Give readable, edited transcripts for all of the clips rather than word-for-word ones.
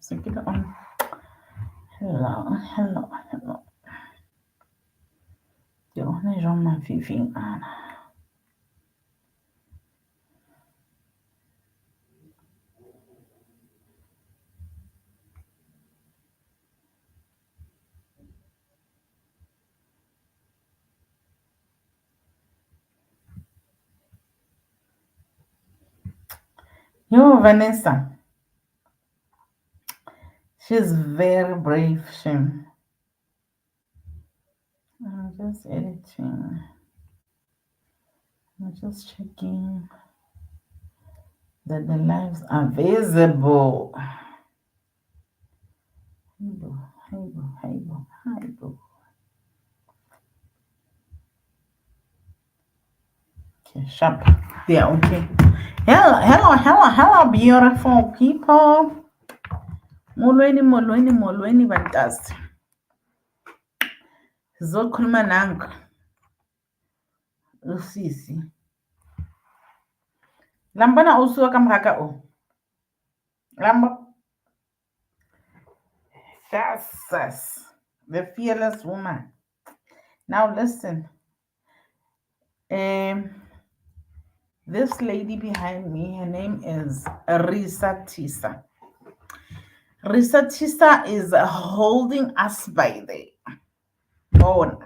So get on. Hello, hello, hello. Yo,那种蛮肥肥啊。Yo, Vanessa. She's very brave, she. I'm just editing. I'm just checking that the lives are visible. Hey boo, hey boo, hey boo, hi boo. Okay, sharp. Yeah, okay. Hello, hello, hello, hello, beautiful people. Molweni, molweni, molweni, bantazi. Sizokhuluma nanku. Usisi. Lambona usuka kamhaka o. Lambo. That's the fearless woman. Now listen. Um, this lady behind me, her name is Reesa Teesa. Reesa Teesa is holding us by the bone.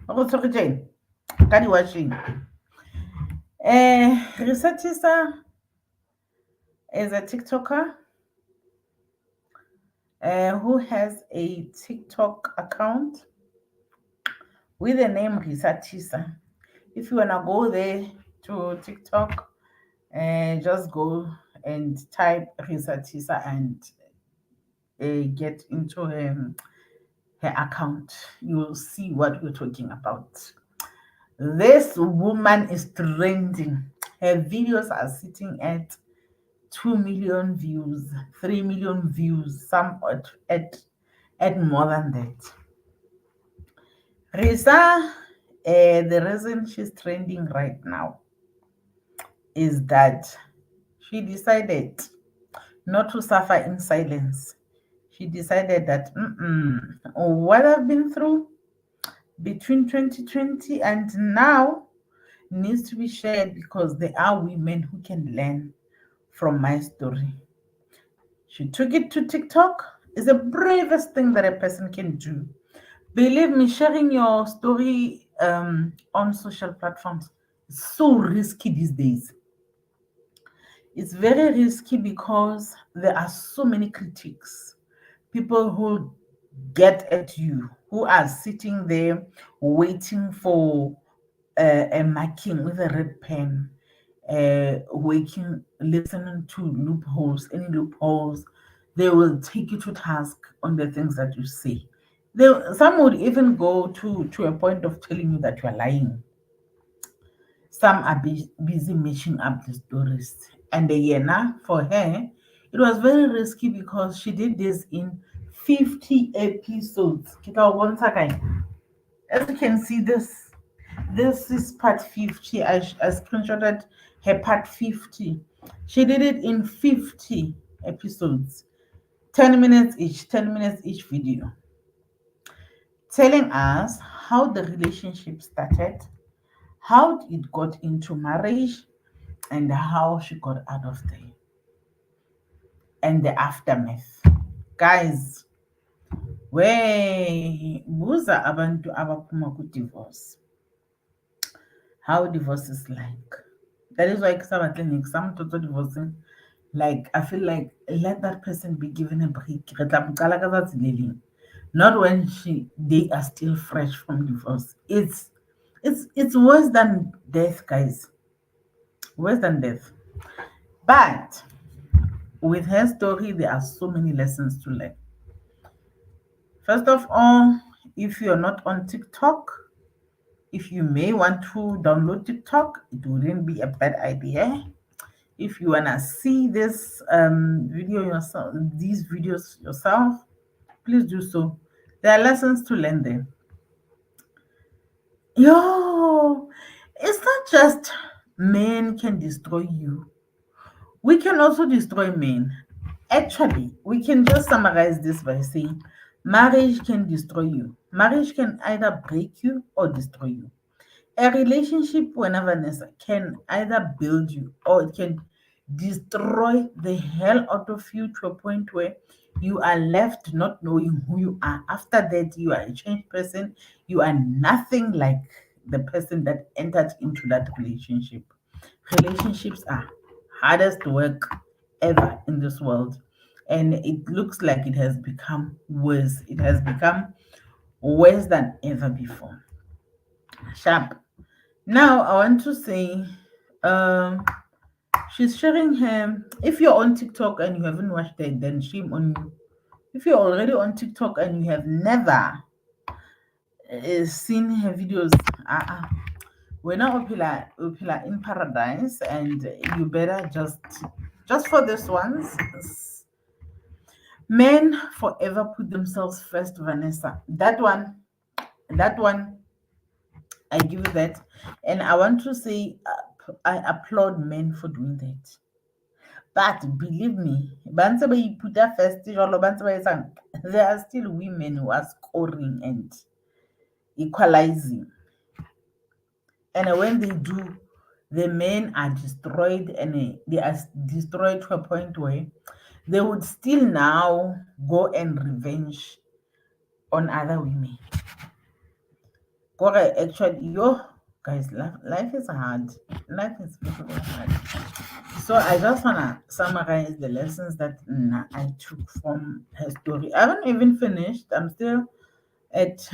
Watching. Reesa Teesa is a TikToker who has a TikTok account with the name Reesa Teesa. If you wanna go there to TikTok, just go and type Reesa Teesa and get into her account. You will see what we're talking about. This woman is trending. Her videos are sitting at 2 million views, 3 million views, some at more than that. Reesa, the reason she's trending right now is that she decided not to suffer in silence. She decided that what I've been through between 2020 and now needs to be shared because there are women who can learn from my story. She took it to TikTok. Is the bravest thing that a person can do. Believe me, sharing your story on social platforms is so risky these days. It's very risky because there are so many critics, people who get at you, who are sitting there waiting for a marking with a red pen, listening to loopholes, any loopholes. They will take you to task on the things that you say. Some would even go to a point of telling you that you are lying. Some are busy matching up the stories. And the Yena, for her, it was very risky because she did this in 50 episodes. As you can see, this is part 50. I screenshotted her part 50. She did it in 50 episodes, 10 minutes each, 10 minutes each video, telling us how the relationship started, how it got into marriage, and how she got out of there, and the aftermath. Guys, buza abantu abaphuma ku-divorce how divorce is like. That is why some total divorcing. Like I feel like let that person be given a break. Not when they are still fresh from divorce. It's worse than death, guys. Worse than death. But with her story, there are so many lessons to learn. First of all, if you're not on TikTok, if you may want to download TikTok, it wouldn't be a bad idea. If you wanna see this video yourself, these videos yourself, please do so. There are lessons to learn there. Yo, it's not just men can destroy you. We can also destroy men. Actually, we can just summarize this by saying marriage can destroy you. Marriage can either break you or destroy you. A relationship, whenever Vanessa, can either build you or it can destroy the hell out of you to a point where you are left not knowing who you are. After that, you are a changed person. You are nothing like the person that entered into that relationship. Relationships are hardest work ever in this world. And it looks like it has become worse. It has become worse than ever before. Sharp. Now I want to say, um, she's sharing her. If you're on TikTok and you haven't watched it, then shame on you. If you're already on TikTok and you have never seen her videos, we're not Upila in paradise, and you better just for this ones. Men forever put themselves first, Vanessa. That one, I give you that, and I want to say I applaud men for doing that. But believe me, banse ba iputa first jwalo ba ntse ba etsang, there are still women who are scoring and equalizing. And when they do, the men are destroyed and they are destroyed to a point where they would still now go and revenge on other women. Kore actually, yo, guys, life is hard. Life is very, very hard. So I just wanna summarize the lessons that I took from her story. I haven't even finished. I'm still at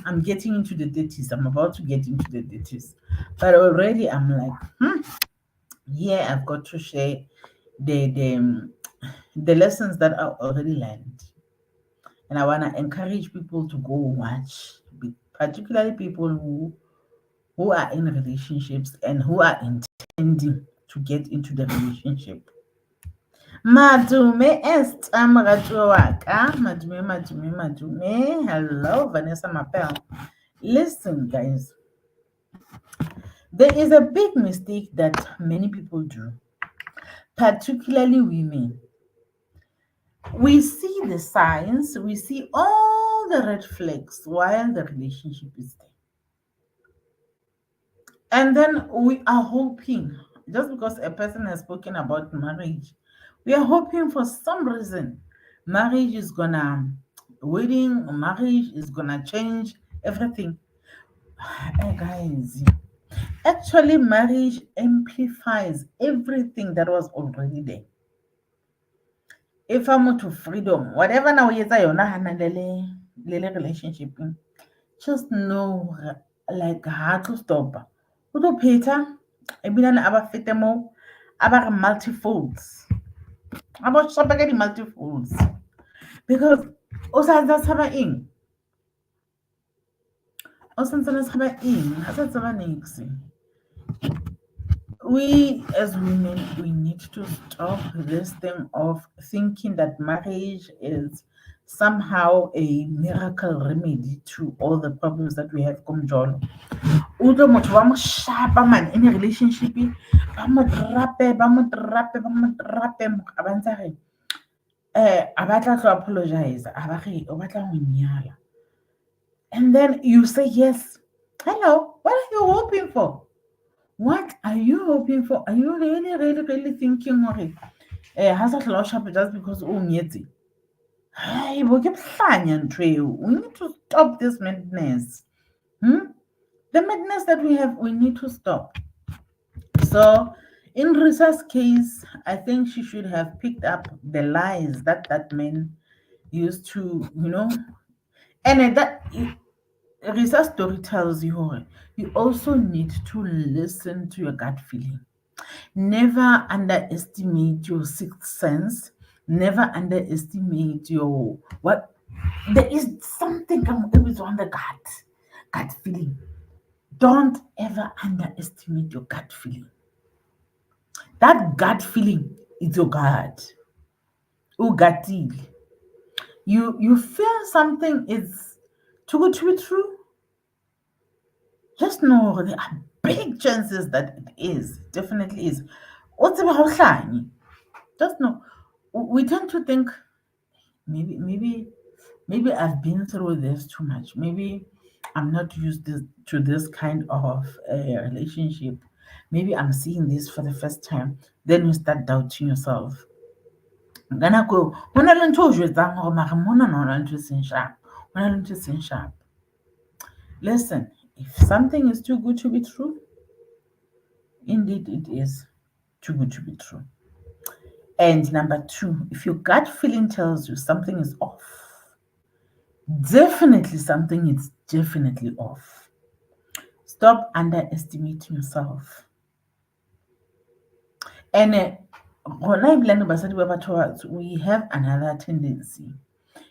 I'm getting into the 30s. I'm about to get into the 30s. But already I'm like, yeah, I've got to share the the lessons that I already learned. And I wanna encourage people to go watch, particularly people who are in relationships and who are intending to get into the relationship. Madume Esther moratuwa wa ka. Madume, madume, madume. Hello, Vanessa Mapel. Listen, guys, there is a big mistake that many people do, particularly women. We see the signs, we see all the red flags while the relationship is there. And then we are hoping, just because a person has spoken about marriage, we are hoping for some reason marriage is gonna, wedding, marriage is gonna change everything. Guys, actually, marriage amplifies everything that was already there. If I'm to freedom, whatever now is I lele relationship, just know like how to stop. O tlo phetha ebilane a ba fete mo a ba re multifolds a ba shapa ka di-multifolds because o sa ntse a tshaba eng o sa ntse a tshaba eng a sa tseba nix. We as women, we need to stop this thing of thinking that marriage is somehow a miracle remedy to all the problems that we have come jolo. Utlwe motho ba mo shapa man in a relationship, ba mo drape a ba ntse a re a batla tlo apologize, a ba re o batla ho nyala, and then you say yes. Hello, what are you hoping for? What are you hoping for? Are you really, really, really thinking of it? Has a lost up just because nyetse? Hey, we keep ntwe. We need to stop this madness. Hmm? The madness that we have, we need to stop. So, in Risa's case, I think she should have picked up the lies that that man used to, and that Risa's story tells you, you also need to listen to your gut feeling. Never underestimate your sixth sense. Never underestimate your what. There is something always on the gut feeling. Don't ever underestimate your gut feeling. That gut feeling is your gut. Ugatil. You feel something is too good to be true. Just know there are big chances that it is. Definitely is. O tsebe ha o hlanye. Just know We tend to think maybe I've been through this too much. Maybe I'm not used to this kind of relationship. Maybe I'm seeing this for the first time. Then you start doubting yourself. Ka nako eo, ho na le ntho o jwetsang hore mara mona na hona le ntho e seng sharp. Ho na le ntho e seng sharp. Listen, if something is too good to be true, indeed it is too good to be true. And number two, if your gut feeling tells you something is off, definitely something is definitely off. Stop underestimating yourself. And rona ebilane basadi ba batho ba batsho, we have another tendency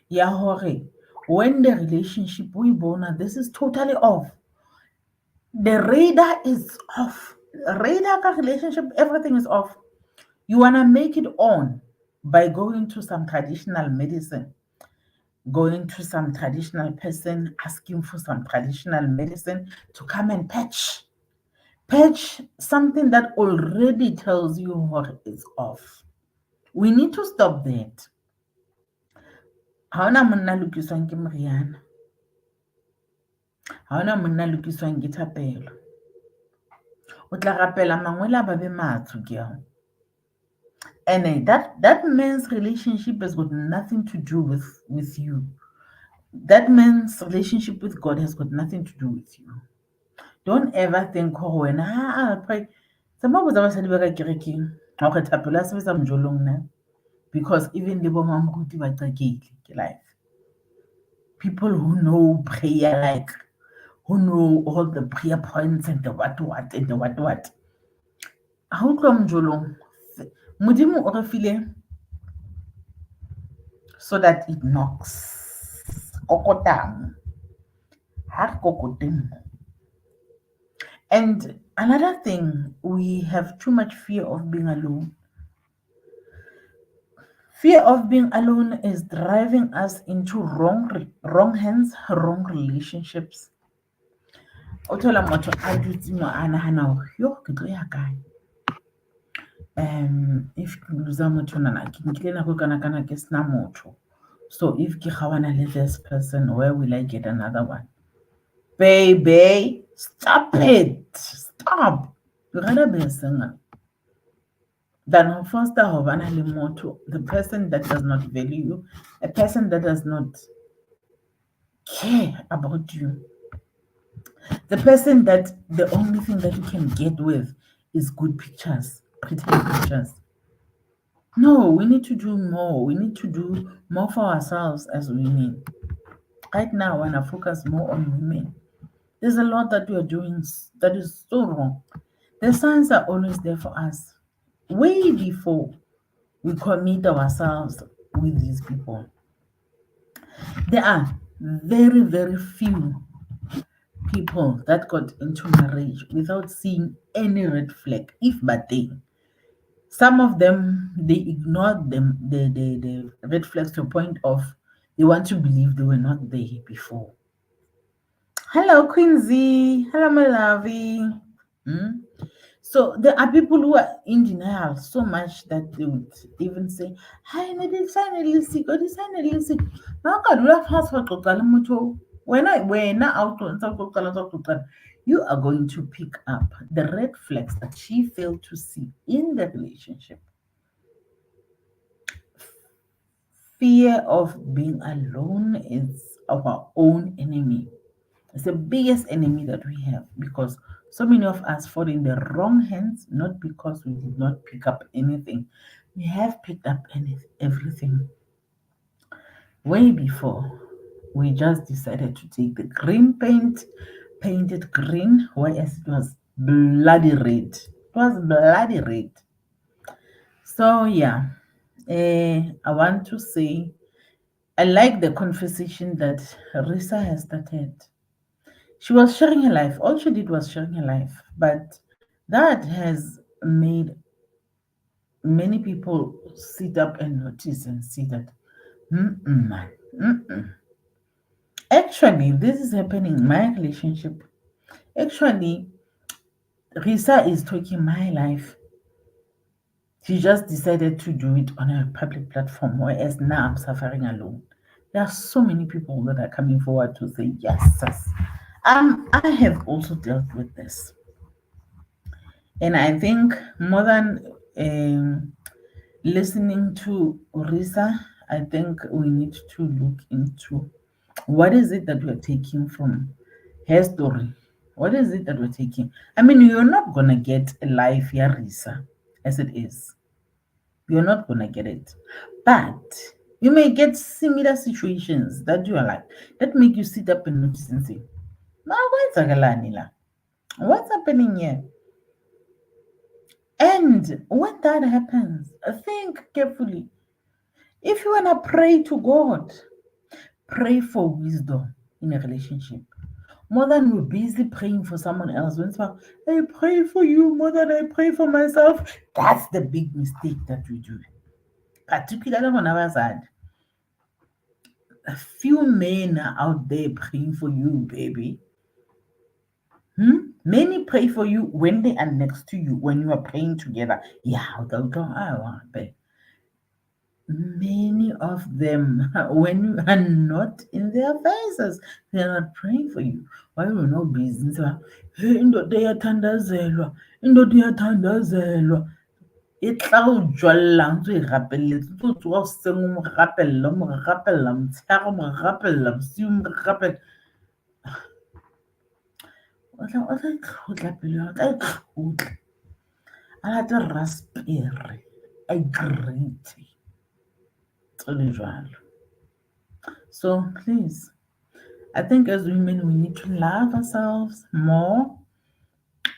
ya hore when the relationship we bona this is totally off, the radar is off. Radar ka relationship, everything is off. You wanna make it on by going to some traditional medicine, going to some traditional person, asking for some traditional medicine to come and patch something that already tells you what is off. We need to stop that. Ha hona monna lokiswang ke moriana, ha hona monna lokiswang ke thapelo. O tla rapela mangwele a ba be matsho ke ao. And that man's relationship has got nothing to do with you. That man's relationship with God has got nothing to do with you. Don't ever think wena I'll pray. Sama botsa basadi ba ka kerekeng ha o kgetha pelo ya sebetsa mojolong na, because even le bo mamoruti ba qakile ke life. People who know prayer, like who know all the prayer points and the what and the what. Ha o tloha mojolong, modimo o re file so that it knocks. Kokotang. Ha kokoteng. And another thing, we have too much fear of being alone. Fear of being alone is driving us into wrong hands, wrong relationships. O thola motho a dutse mo a nahana hore yo ke tlo ya kae. If ke loser motho nana ke nkile nako kana ke sena motho, so if ke kgawana le this person, where will I get another one? Baby, stop it. Stop. You rather be a single than foster ho bana le motho, the person that does not value you, a person that does not care about you, the person that the only thing that you can get with is good pictures, pretty pictures. No, we need to do more. We need to do more for ourselves as women. Right now, I want to focus more on women. There's a lot that we are doing that is so wrong. The signs are always there for us, way before we commit ourselves with these people. There are very, very few people that got into marriage without seeing any red flag, if but they. Some of them they ignored the red flags to a point of they want to believe they were not there before. Hello, Quincy. Hello, my lovey. Hmm? So there are people who are in denial so much that they would even say, "Hi, this finally sick, or this finally sick." Now, God, we have fast for when out on you are going to pick up the red flags that she failed to see in the relationship. Fear of being alone is our own enemy. It's the biggest enemy that we have because so many of us fall in the wrong hands, not because we did not pick up anything. We have picked up everything way before. We just decided to take the green paint, paint it green, whereas it was bloody red. It was bloody red. So yeah, I want to say I like the conversation that Risa has started. She was sharing her life. All she did was sharing her life. But that has made many people sit up and notice and see that, man, actually, this is happening in my relationship. Actually, Risa is talking my life. She just decided to do it on a public platform, whereas now I'm suffering alone. There are so many people that are coming forward to say, yes, sis. I have also dealt with this. And I think more than listening to Reesa, I think we need to look into what is it that we're taking from her story. What is it that we're taking? I mean, you're not gonna get a life here, Reesa, as it is. You're not gonna get it. But you may get similar situations that you are like that make you sit up and notice and say, "Ma, what's happening here?" And when that happens, think carefully. If you wanna pray to God, pray for wisdom in a relationship. More than we're busy praying for someone else. When it's about, I pray for you more than I pray for myself. That's the big mistake that we do. Particularly when I was at a few men are out there praying for you, baby. Many pray for you when they are next to you, when you are praying together. Yeah, they'll go, but many of them, when you are not in their faces, they are not praying for you. Why are you not busy? So, "Hey, indoda iyathandazelwa, indoda iyathandazelwa." E tla o jwalla ntse o e rapelletse, o tlo tsoha hoseng o mo rapella motshehare, o mo rapella bosiu, o mo rapella. O tla itlhotla pelo ya hao, o tla itlhotla. A late raspberry, a grate tse le jwalo. So please, I think as women we need to love ourselves more,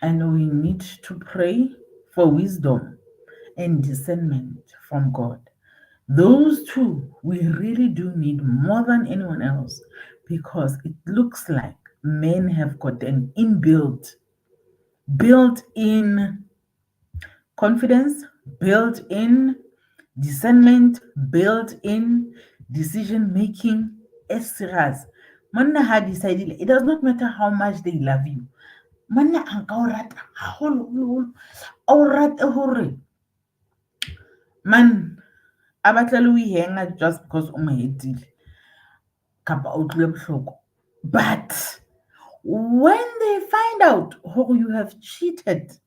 and we need to pray for wisdom and discernment from God. Those two we really do need more than anyone else, because it looks like men have got an built in confidence, built in discernment, built in decision making as serious. Manna ha decided it does not matter how much they love you. Manna a nka o rata haholoholo, a o rate hore man a batla le o ihenga just because o mo hetile kapa o utlwile bohloko. But when they find out how you have cheated,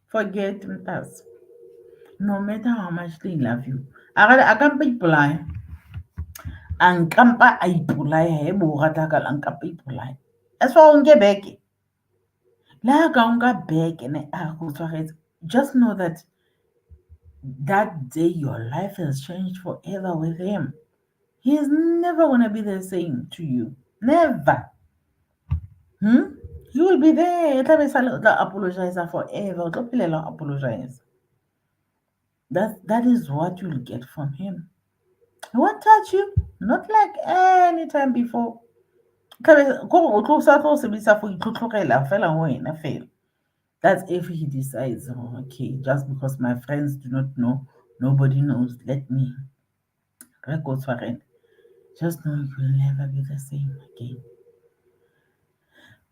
forget mntase. No matter how much they love you, a ka mpa ipolaya, a nkampa a ipolaya he bo o rata ka la nkampa ipolaya. As far o nke beke la ka o nka beke ne a go tshwaretse, just know that that day your life has changed forever with him. He is never gonna be the same to you. Never. He will be there. O tla be sale o tla apologize forever. O tlo phelela o apologize. That is what you'll get from him. He won't touch you, not like any time before. That's if he decides, oh, okay, just because my friends do not know, nobody knows, let me go for it. Just know you will never be the same again.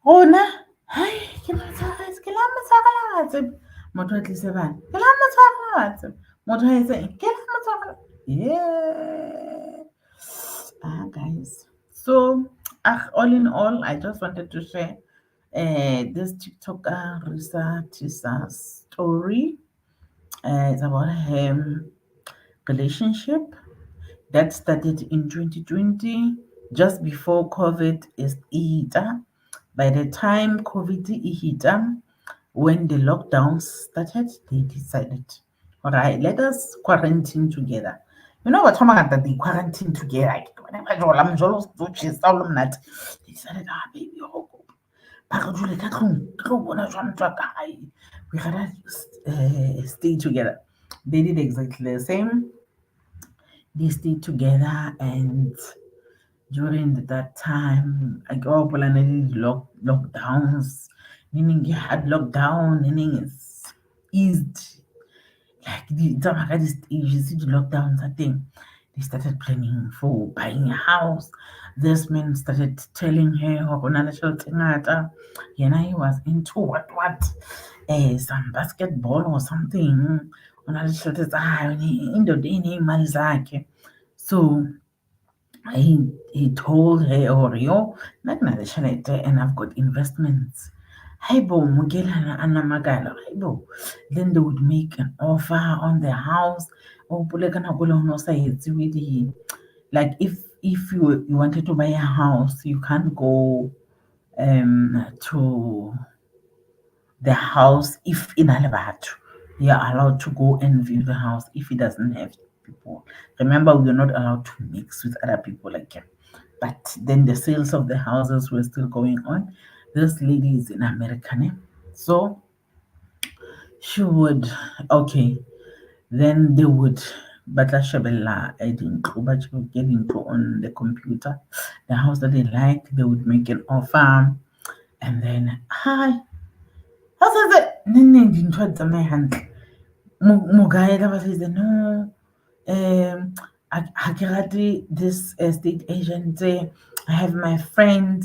Rona, hai, ke matshwaraetse, ke la motshwarela wa tseba. Motho a tlise bana, ke la motshwarela wa tseba. Motho a etse eng, ke la motshwarela. Yeah. Guys. So, all in all, I just wanted to share this TikToker Reesa Teesa's story. It's about her relationship that started in 2020, just before COVID is hit. By the time COVID hit, when the lockdowns started, they decided, all right, let us quarantine together. You know what? They quarantine together. They decided, baby, we gotta stay together. They did exactly the same. They stayed together, and during that time, I go up and I did lockdowns, meaning you had lockdown, meaning it's eased. Like the time I got this stage, you see the lockdowns, I think. They started planning for buying a house. This man started telling her, he was into some basketball or something. So he told her, or yo, and I've got investments. Haibo Mugela and Magala, Haibo. Then they would make an offer on the house. Oh, Pulekana no say it's really like if you wanted to buy a house, you can't go to the house if in Alabatu. You're allowed to go and view the house if it doesn't have people. Remember, we're not allowed to mix with other people like him. But then the sales of the houses were still going on. This lady is in America, ne? So she would, okay, then they would batla shebella dintlo but she would get into on the computer the house that they like. They would make an offer, and then hi, how's it nne dintho tsa my hantle mo guy ka ba says no, I rate this estate agent. I have my friend.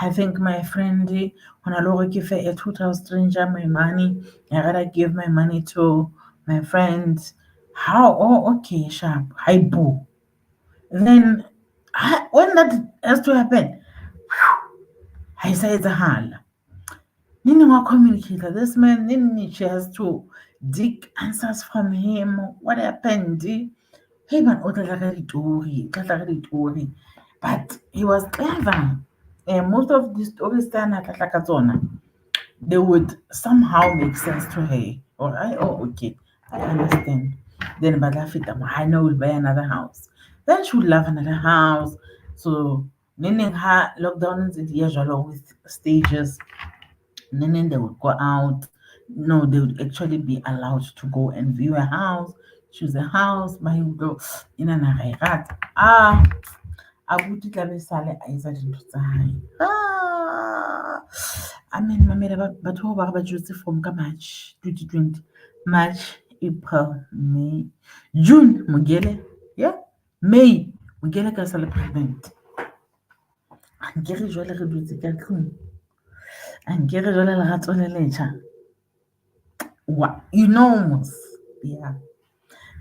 I think my friend when I look give a 2,000 stranger my money. I gotta give my money to my friend. How? Oh, okay, sharp. Hi, boo. Then when that has to happen, I say it's a hal. Nini wa communicator. This man, Nini, she has to dig answers from him. What happened? Hey man, o tla ka ditori. But he was clever. Most of the stories tsa tla ka tsona, they would somehow make sense to her. Or I, oh, okay, I understand. Then Badafita, I know we'll buy another house. Then she would love another house. So, meaning her lockdown is the usual with stages. And then they would go out. No, they would actually be allowed to go and view a house, choose a house, but he would go in an rat. Abuti tla be sale a etsa dintho tsa hae. I mean, mamela batho ba ba jwetse from ka March 2020. March, April, May, June, Mogele. Yeah. May, Mogele ka sale pregnant. Ankere jwale re dutse ka tlung. Ankere jwale lerato le letjha. What? You know, yeah.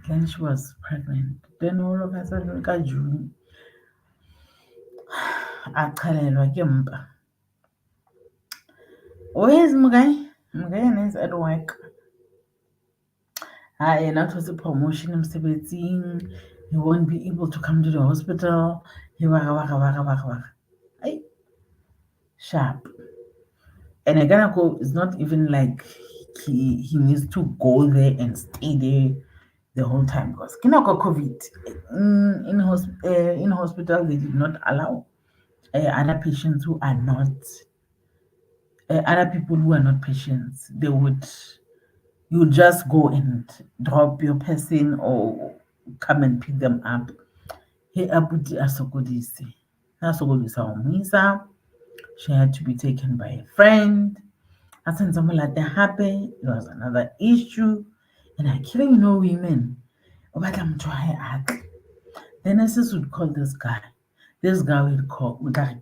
Then she was pregnant. Then all of a sudden, ka June, aqhalelwa ke mpa. Where's Mugai? Mugai is at work. Not was a promotion emsebenzini. He won't be able to come to the hospital. He waka. Ay, sharp. And again, it's not even like he needs to go there and stay there the whole time because kinako COVID in hospital they did not allow other patients who are not other people who are not patients. They would you just go and drop your person or come and pick them up. He abuti asokodisa umisa. She had to be taken by a friend. Asenza molate happy. It was another issue. And I can't know women. But I'm trying. The nurses would call this guy. This guy would call I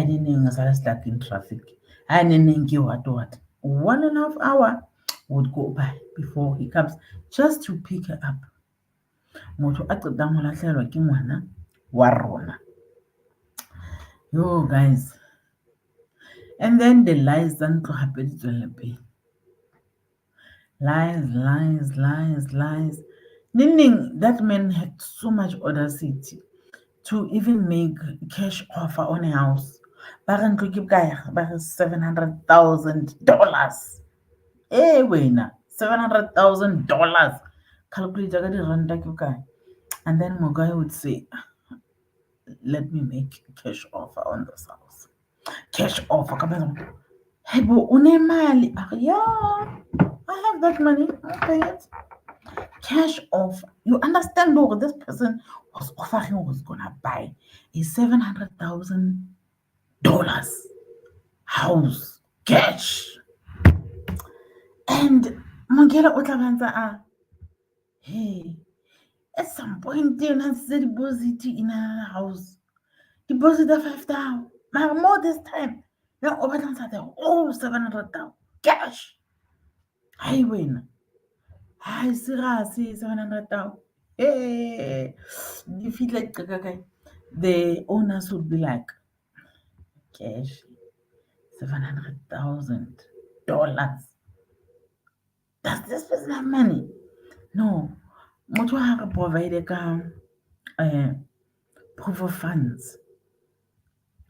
didn't know I was stuck in traffic. I didn't know what. 1.5 hour would go by before he comes just to pick her up. Motho a qetang ho lahlehelwa ke ngwana wa rona. Yo guys. And then the lies tsa ntlo hape di tswela pele. Lies. Meaning that man had so much audacity to even make cash offer on a house. Ba re ntlo ke bokae? Ba re $700,000. Wena, $700,000. Calculator ka diranta ke bokae? And then Mogai would say, let me make cash offer on this house. Cash offer. Hey, bo, unemali. Yeah, I have that money. I'll pay it. Cash offer. You understand, though, this person was offering was gonna buy a $700,000 house cash. And Mongela Utabanza, hey, At some point, then I said deposit in another house. Deposit the 5,000. More this time. Now over the whole 700,000 cash. I win. I see 700,000. Hey, you feel like the owners would be like, cash, $700,000. Does this person have money? No. Motho ha re provide ka uh, proof of funds.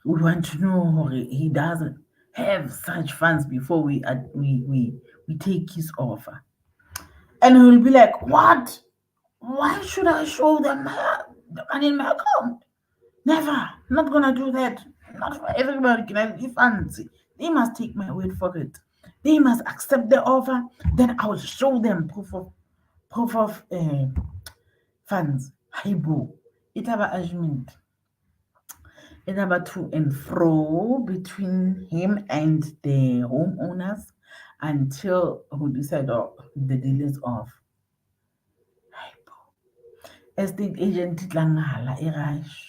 We want to know he doesn't have such funds before we take his offer. And he'll be like, what? Why should I show them the money in my account? Never. Not gonna do that. Not for everybody can have the funds. They must take my word for it. They must accept the offer. Then I will show them proof of funds. Haibo. It have an argument. It have a to and fro between him and the homeowners until who decide the deal is off. Haibo. Estate agent tlangala irash.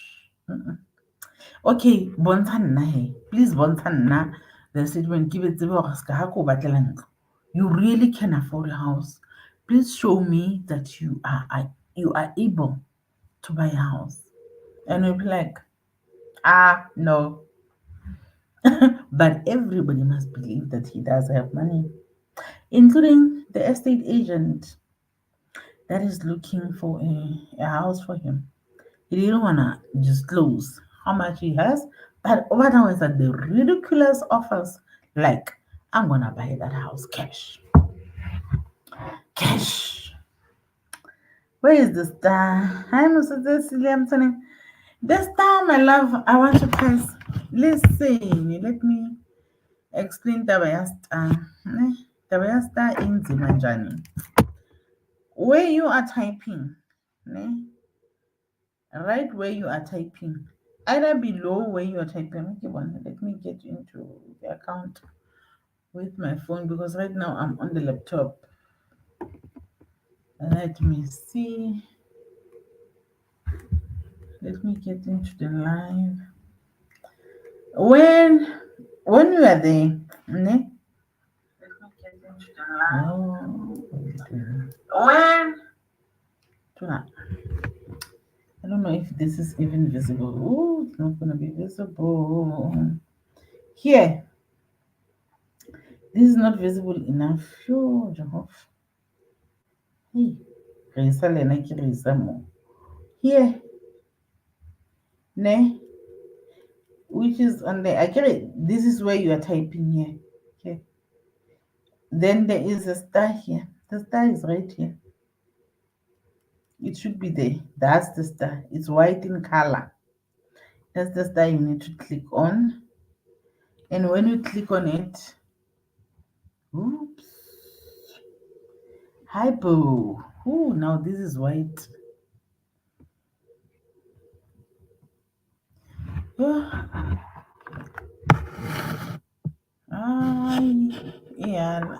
Okay, bontsha nna he. Please bontsha nna the statement ke betse gore ska ha ko batlela ntlo. You really can afford a house. Please show me that you are able to buy a house. And we'll be like, no. But everybody must believe that he does have money, including the estate agent that is looking for a house for him. He didn't want to disclose how much he has, but over now is at the ridiculous offers like, I'm going to buy that house cash. Cash. Where is the star? Hi, Mr. Cecilia. I'm telling the star, my love. I want to press. Listen, let me explain the star. The star in Zimanjani. Where you are typing, right where you are typing, either below where you are typing. Let me get into the account with my phone because right now I'm on the laptop. Let me see. Let me get into the live. When you are there, let me get into the live. I don't know if this is even visible. Oh, it's not gonna be visible. Here. This is not visible enough. Yo, Jehovah. Hey, Reesa lena ke Reesa mo. Here. Ne? Which is on the this is where you are typing here. Okay. Then there is a star here. The star is right here. It should be there. That's the star. It's white in color. That's the star you need to click on. And when you click on it, oops. Hypo. Oh, now this is white. Ay, yala.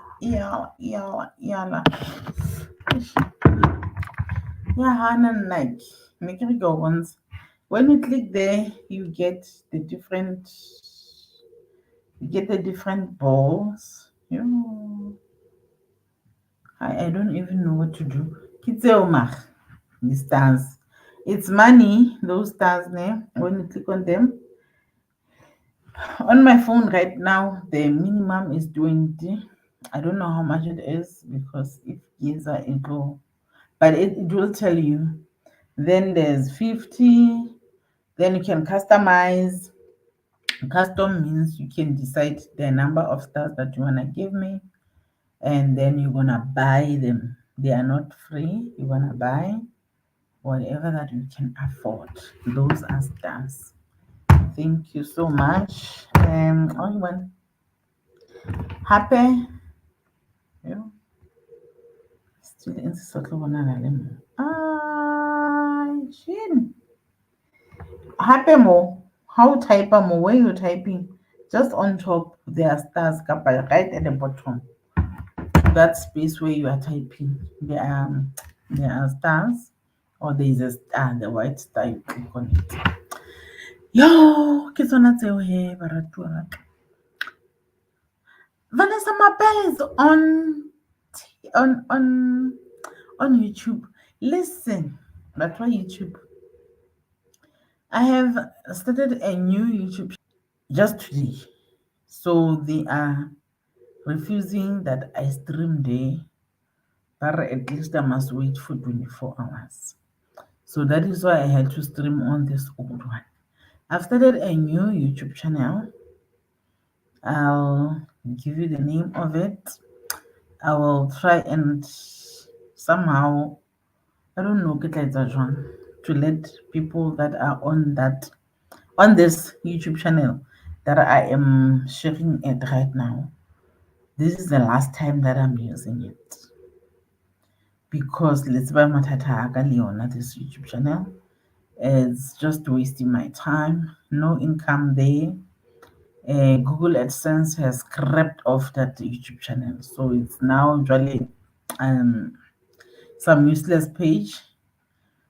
Yeah, Hanan like make it go once. When you click there, you get the different balls. I don't even know what to do. Kitseomar, the stars. It's money, those stars there. When you click on them. On my phone right now, the minimum is 20. I don't know how much it is because if Giza it will, but it will tell you. Then there's 50. Then you can customize. Custom means you can decide the number of stars that you want to give me, and then you're gonna buy them. They are not free. You're gonna buy whatever that you can afford. Those are stars. Thank you so much. Only one happy. Still in the chin. Happy more. How type more? When you're typing, just on top there are stars kapa right at the bottom. That space where you are typing. There are stars. or there's a star, the white star, you click on it. Yo, ke tsona tseo he baratuwa ba ka. Vanessa Mabel is on on YouTube. Listen, that's why YouTube. I have started a new YouTube just today. So they are refusing that I stream there, but at least I must wait for 24 hours. So that is why I had to stream on this old one. I've started a new YouTube channel. I'll give you the name of it. I will try and somehow, I don't know, get like that one to let people that are on this YouTube channel that I am sharing it right now. This is the last time that I'm using it because let's buy matata on this YouTube channel. It's just wasting my time. No income there. Google AdSense has scrapped off that YouTube channel, so it's now really some useless page.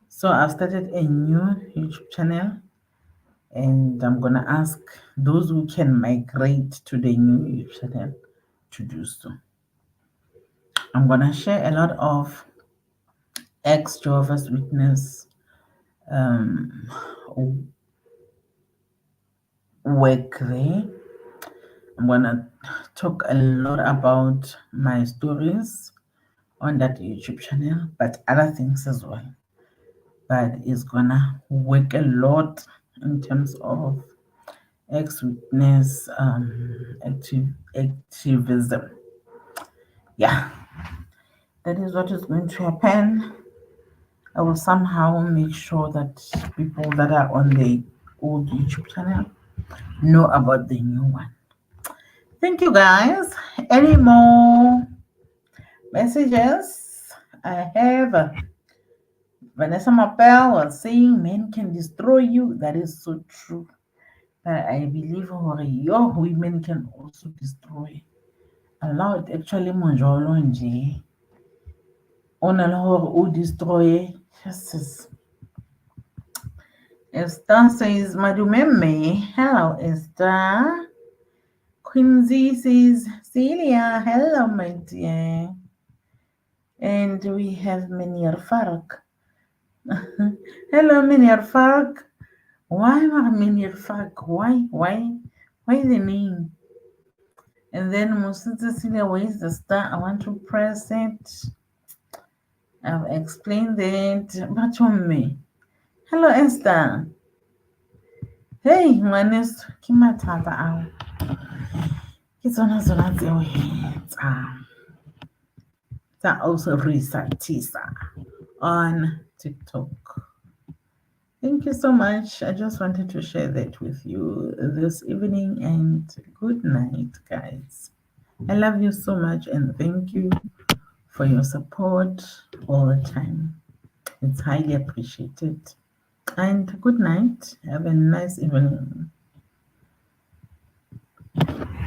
So I've started a new YouTube channel, and I'm gonna ask those who can migrate to the new YouTube channel to do so. I'm gonna share a lot of ex Jehovah's Witness um, work there. I'm gonna talk a lot about my stories on that YouTube channel, but other things as well. But it's gonna work a lot in terms of ex-witness activism. Yeah, that is what is going to happen. I will somehow make sure that people that are on the old YouTube channel know about the new one. Thank you guys. Any more messages? I have Vanessa Mapel was saying men can destroy you. That is so true. But I believe your women can also destroy. Allow it actually monjolo nje. On allow destroy. Jesus. Esther says, Madumeme. Hello, Esther. Quincy says, Celia. Hello, my dear. And we have Menir Fark. Hello, Menir Fark. Why Menir Fark? Why the name? And then Musita Celia, where is the star? I want to press it. I've explained it. But on me. Hello, Esther. Hey, Manes, Kimatata out. It's on us on that also Reesa Teesa on TikTok. Thank you so much. I just wanted to share that with you this evening, and good night, guys. I love you so much, and thank you for your support all the time. It's highly appreciated. And good night. Have a nice evening.